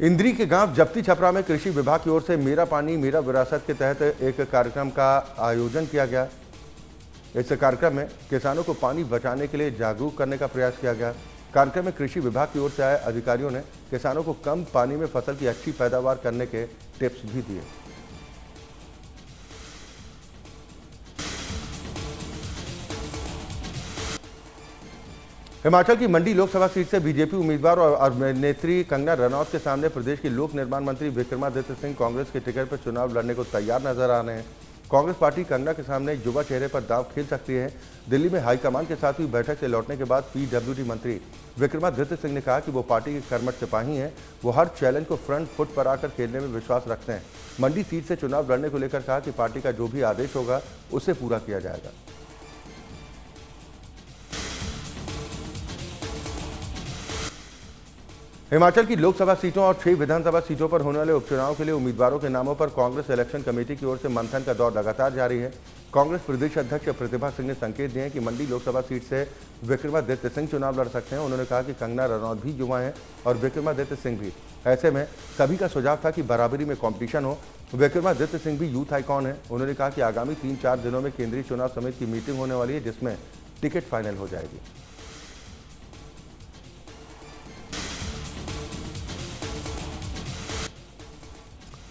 इंद्री के गांव जप्ती छपरा में कृषि विभाग की ओर से मेरा पानी मेरा विरासत के तहत एक कार्यक्रम का आयोजन किया गया। इस कार्यक्रम में किसानों को पानी बचाने के लिए जागरूक करने का प्रयास किया गया। कार्यक्रम में कृषि विभाग की ओर से आए अधिकारियों ने किसानों को कम पानी में फसल की अच्छी पैदावार करने के टिप्स भी दिए। हिमाचल की मंडी लोकसभा सीट से बीजेपी उम्मीदवार और अभिनेत्री कंगना रनौत के सामने प्रदेश के लोक निर्माण मंत्री विक्रमादित्य सिंह कांग्रेस के टिकट पर चुनाव लड़ने को तैयार नजर आ रहे हैं। कांग्रेस पार्टी कंगना के सामने युवा चेहरे पर दांव खेल सकती है। दिल्ली में हाईकमान के साथ हुई बैठक से लौटने के बाद पीडब्ल्यूडी मंत्री विक्रमादित्य सिंह ने कहा कि वो पार्टी के कर्मठ सिपाही हैं। वो हर चैलेंज को फ्रंट फुट पर आकर खेलने में विश्वास रखते हैं। मंडी सीट से चुनाव लड़ने को लेकर कहा कि पार्टी का जो भी आदेश होगा उसे पूरा किया जाएगा। हिमाचल की लोकसभा सीटों और 6 विधानसभा सीटों पर होने वाले उपचुनाव के लिए उम्मीदवारों के नामों पर कांग्रेस इलेक्शन कमेटी की ओर से मंथन का दौर लगातार जारी है। कांग्रेस प्रदेश अध्यक्ष प्रतिभा सिंह ने संकेत दिए हैं कि मंडी लोकसभा सीट से विक्रमादित्य सिंह चुनाव लड़ सकते हैं। उन्होंने कहा कि कंगना रनौत भी युवा हैं और विक्रमादित्य सिंह भी। ऐसे में सभी का सुझाव था कि बराबरी में कॉम्पिटिशन हो। विक्रमादित्य सिंह भी यूथ आइकॉन है। उन्होंने कहा कि आगामी 3-4 दिनों में केंद्रीय चुनाव समिति की मीटिंग होने वाली है, जिसमें टिकट फाइनल हो जाएगी।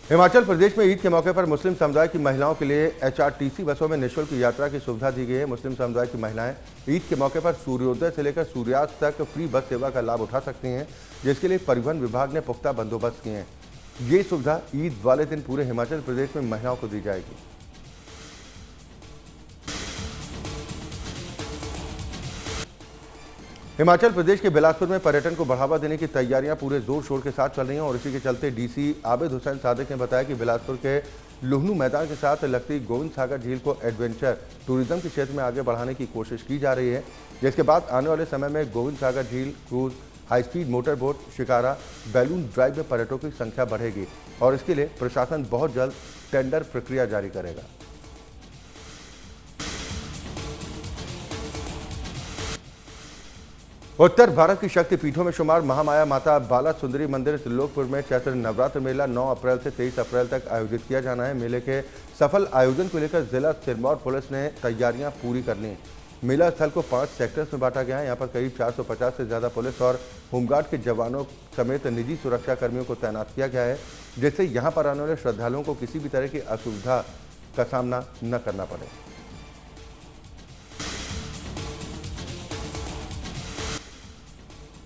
हिमाचल प्रदेश में ईद के मौके पर मुस्लिम समुदाय की महिलाओं के लिए एचआरटीसी बसों में निःशुल्क यात्रा की सुविधा दी गई है। मुस्लिम समुदाय की महिलाएं ईद के मौके पर सूर्योदय से लेकर सूर्यास्त तक फ्री बस सेवा का लाभ उठा सकती हैं, जिसके लिए परिवहन विभाग ने पुख्ता बंदोबस्त किए हैं। ये सुविधा ईद वाले दिन पूरे हिमाचल प्रदेश में महिलाओं को दी जाएगी। हिमाचल प्रदेश के बिलासपुर में पर्यटन को बढ़ावा देने की तैयारियां पूरे जोर शोर के साथ चल रही हैं और इसी के चलते डीसी आबिद हुसैन सादिक ने बताया कि बिलासपुर के लुहनू मैदान के साथ लगती गोविंद सागर झील को एडवेंचर टूरिज्म के क्षेत्र में आगे बढ़ाने की कोशिश की जा रही है, जिसके बाद आने वाले समय में गोविंद सागर झील, cruise, high speed motor boat, shikara, balloon drive में पर्यटकों की संख्या बढ़ेगी और इसके लिए प्रशासन बहुत जल्द टेंडर प्रक्रिया जारी करेगा। उत्तर भारत की शक्ति पीठों में शुमार महामाया माता बाला सुंदरी मंदिर त्रिलोकपुर में चैत्र नवरात्र मेला 9 अप्रैल से 23 अप्रैल तक आयोजित किया जाना है। मेले के सफल आयोजन को लेकर जिला सिरमौर पुलिस ने तैयारियां पूरी कर ली। मेला स्थल को 5 सेक्टर्स में बांटा गया है। यहाँ पर करीब 450 से ज्यादा पुलिस और होमगार्ड के जवानों समेत निजी सुरक्षा कर्मियों को तैनात किया गया है, जिससे यहाँ पर आने वाले श्रद्धालुओं को किसी भी तरह की असुविधा का सामना न करना पड़े।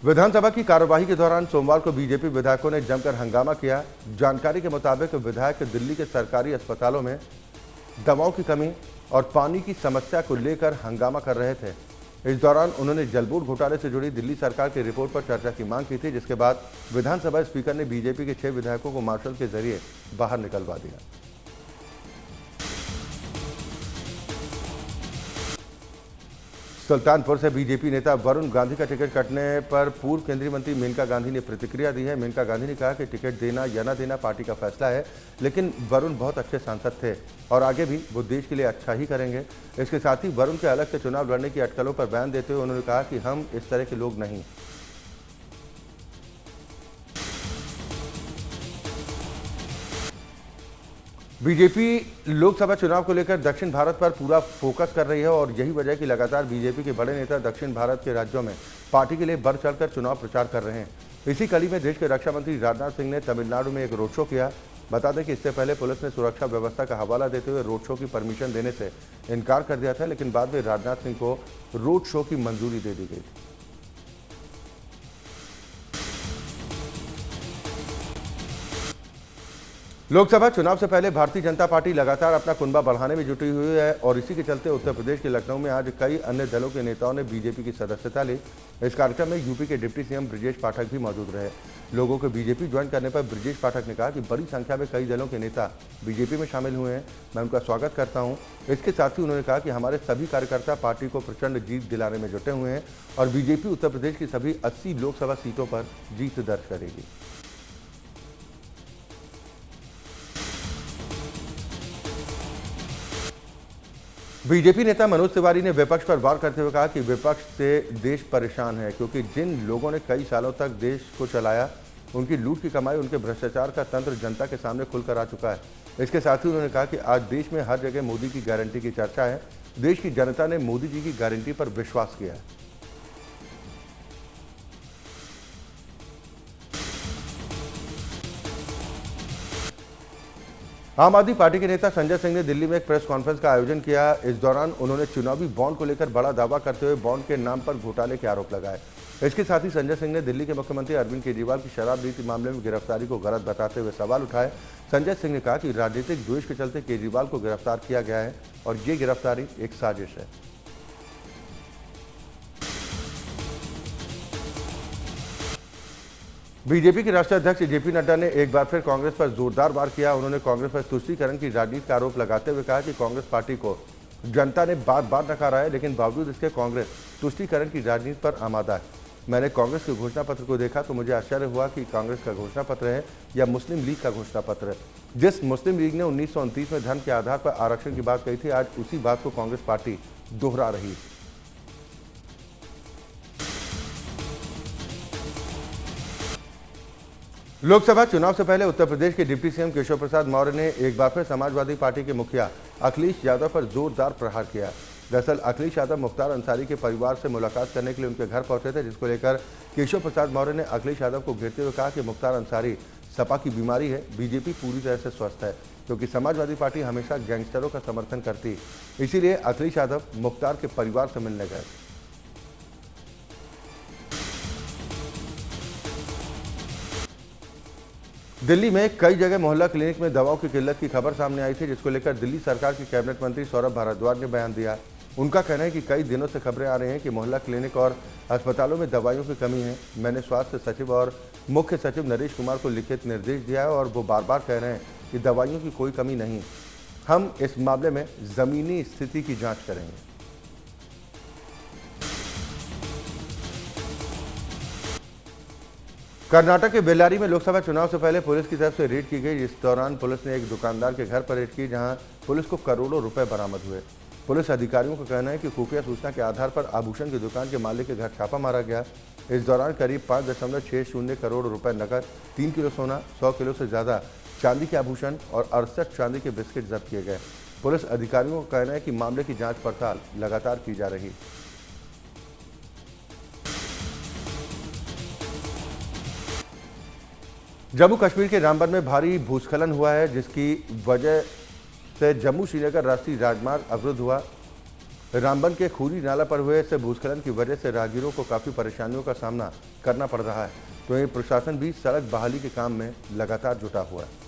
विधानसभा की कार्यवाही के दौरान सोमवार को बीजेपी विधायकों ने जमकर हंगामा किया। जानकारी के मुताबिक विधायक दिल्ली के सरकारी अस्पतालों में दवाओं की कमी और पानी की समस्या को लेकर हंगामा कर रहे थे। इस दौरान उन्होंने जल बोर्ड घोटाले से जुड़ी दिल्ली सरकार की रिपोर्ट पर चर्चा की मांग की थी, जिसके बाद विधानसभा स्पीकर ने बीजेपी के 6 विधायकों को मार्शल के जरिए बाहर निकलवा दिया। सुल्तानपुर से बीजेपी नेता वरुण गांधी का टिकट कटने पर पूर्व केंद्रीय मंत्री मेनका गांधी ने प्रतिक्रिया दी है। मेनका गांधी ने कहा कि टिकट देना या न देना पार्टी का फैसला है, लेकिन वरुण बहुत अच्छे सांसद थे और आगे भी वो देश के लिए अच्छा ही करेंगे। इसके साथ ही वरुण के अलग से चुनाव लड़ने की अटकलों पर बयान देते हुए उन्होंने कहा कि हम इस तरह के लोग नहीं। बीजेपी लोकसभा चुनाव को लेकर दक्षिण भारत पर पूरा फोकस कर रही है और यही वजह है कि लगातार बीजेपी के बड़े नेता दक्षिण भारत के राज्यों में पार्टी के लिए बढ़ चढ़कर चुनाव प्रचार कर रहे हैं। इसी कड़ी में देश के रक्षा मंत्री राजनाथ सिंह ने तमिलनाडु में एक रोड शो किया। बता दें कि इससे पहले पुलिस ने सुरक्षा व्यवस्था का हवाला देते हुए रोड शो की परमिशन देने से इनकार कर दिया था, लेकिन बाद में राजनाथ सिंह को रोड शो की मंजूरी दे दी गई। लोकसभा चुनाव से पहले भारतीय जनता पार्टी लगातार अपना कुनबा बढ़ाने में जुटी हुई है और इसी के चलते उत्तर प्रदेश के लखनऊ में आज कई अन्य दलों के नेताओं ने बीजेपी की सदस्यता ली। इस कार्यक्रम में यूपी के डिप्टी सीएम ब्रजेश पाठक भी मौजूद रहे। लोगों को बीजेपी ज्वाइन करने पर ब्रजेश पाठक ने कहा कि बड़ी संख्या में कई दलों के नेता बीजेपी में शामिल हुए हैं, मैं उनका स्वागत करता हूँ। इसके साथ ही उन्होंने कहा कि हमारे सभी कार्यकर्ता पार्टी को प्रचंड जीत दिलाने में जुटे हुए हैं और बीजेपी उत्तर प्रदेश की सभी 80 लोकसभा सीटों पर जीत दर्ज करेगी। बीजेपी नेता मनोज तिवारी ने विपक्ष पर वार करते हुए कहा कि विपक्ष से देश परेशान है, क्योंकि जिन लोगों ने कई सालों तक देश को चलाया उनकी लूट की कमाई, उनके भ्रष्टाचार का तंत्र जनता के सामने खुलकर आ चुका है। इसके साथ ही उन्होंने कहा कि आज देश में हर जगह मोदी की गारंटी की चर्चा है। देश की जनता ने मोदी जी की गारंटी पर विश्वास किया है। आम आदमी पार्टी के नेता संजय सिंह ने दिल्ली में एक प्रेस कॉन्फ्रेंस का आयोजन किया। इस दौरान उन्होंने चुनावी बॉन्ड को लेकर बड़ा दावा करते हुए बॉन्ड के नाम पर घोटाले के आरोप लगाए। इसके साथ ही संजय सिंह ने दिल्ली के मुख्यमंत्री अरविंद केजरीवाल की शराब नीति मामले में गिरफ्तारी को गलत बताते हुए सवाल उठाए। संजय सिंह ने कहा कि राजनीतिक द्वेष के चलते केजरीवाल को गिरफ्तार किया गया है और ये गिरफ्तारी एक साजिश है। बीजेपी के राष्ट्रीय अध्यक्ष जेपी नड्डा ने एक बार फिर कांग्रेस पर जोरदार वार किया। उन्होंने कांग्रेस पर तुष्टीकरण की राजनीति का आरोप लगाते हुए कहा कि कांग्रेस पार्टी को जनता ने बार बार नकारा है, लेकिन बावजूद इसके कांग्रेस तुष्टीकरण की राजनीति पर आमादा है। मैंने कांग्रेस के घोषणा पत्र को देखा तो मुझे आश्चर्य हुआ कि कांग्रेस का घोषणा पत्र है या मुस्लिम लीग का घोषणा पत्र है। जिस मुस्लिम लीग ने 1929 में धर्म के आधार पर आरक्षण की बात कही थी, आज उसी बात को कांग्रेस पार्टी दोहरा रही है। लोकसभा चुनाव से पहले उत्तर प्रदेश के डिप्टी सीएम केशव प्रसाद मौर्य ने एक बार फिर समाजवादी पार्टी के मुखिया अखिलेश यादव पर जोरदार प्रहार किया। दरअसल अखिलेश यादव मुख्तार अंसारी के परिवार से मुलाकात करने के लिए उनके घर पहुंचे थे, जिसको लेकर केशव प्रसाद मौर्य ने अखिलेश यादव को घेरते हुए कहा कि मुख्तार अंसारी सपा की बीमारी है, बीजेपी पूरी तरह से स्वस्थ है, क्योंकि समाजवादी पार्टी हमेशा गैंगस्टरों का समर्थन करती, इसीलिए अखिलेश यादव मुख्तार के परिवार से मिलने गए। दिल्ली में कई जगह मोहल्ला क्लिनिक में दवाओं की किल्लत की खबर सामने आई थी, जिसको लेकर दिल्ली सरकार के कैबिनेट मंत्री सौरभ भारद्वाज ने बयान दिया। उनका कहना है कि कई दिनों से खबरें आ रही हैं कि मोहल्ला क्लिनिक और अस्पतालों में दवाइयों की कमी है। मैंने स्वास्थ्य सचिव और मुख्य सचिव नरेश कुमार को लिखित निर्देश दिया है और वो बार बार कह रहे हैं कि दवाइयों की कोई कमी नहीं। हम इस मामले में जमीनी स्थिति की जाँच करेंगे। कर्नाटक के बेल्लारी में लोकसभा चुनाव से पहले पुलिस की तरफ से रेड की गई। इस दौरान पुलिस ने एक दुकानदार के घर पर रेड की, जहां पुलिस को करोड़ों रुपए बरामद हुए। पुलिस अधिकारियों का कहना है कि खुफिया सूचना के आधार पर आभूषण की दुकान के मालिक के घर छापा मारा गया। इस दौरान करीब 5.60 करोड़ रुपए नकद, 3 किलो सोना, 100 किलो से ज्यादा चांदी के आभूषण और 68 चांदी के बिस्किट जब्त किए गए। पुलिस अधिकारियों का कहना है कि मामले की जाँच पड़ताल लगातार की जा रही। जम्मू कश्मीर के रामबन में भारी भूस्खलन हुआ है, जिसकी वजह से जम्मू श्रीनगर राष्ट्रीय राजमार्ग अवरुद्ध हुआ। रामबन के खूरी नाला पर हुए इस भूस्खलन की वजह से राहगीरों को काफ़ी परेशानियों का सामना करना पड़ रहा है। तो ये प्रशासन भी सड़क बहाली के काम में लगातार जुटा हुआ है।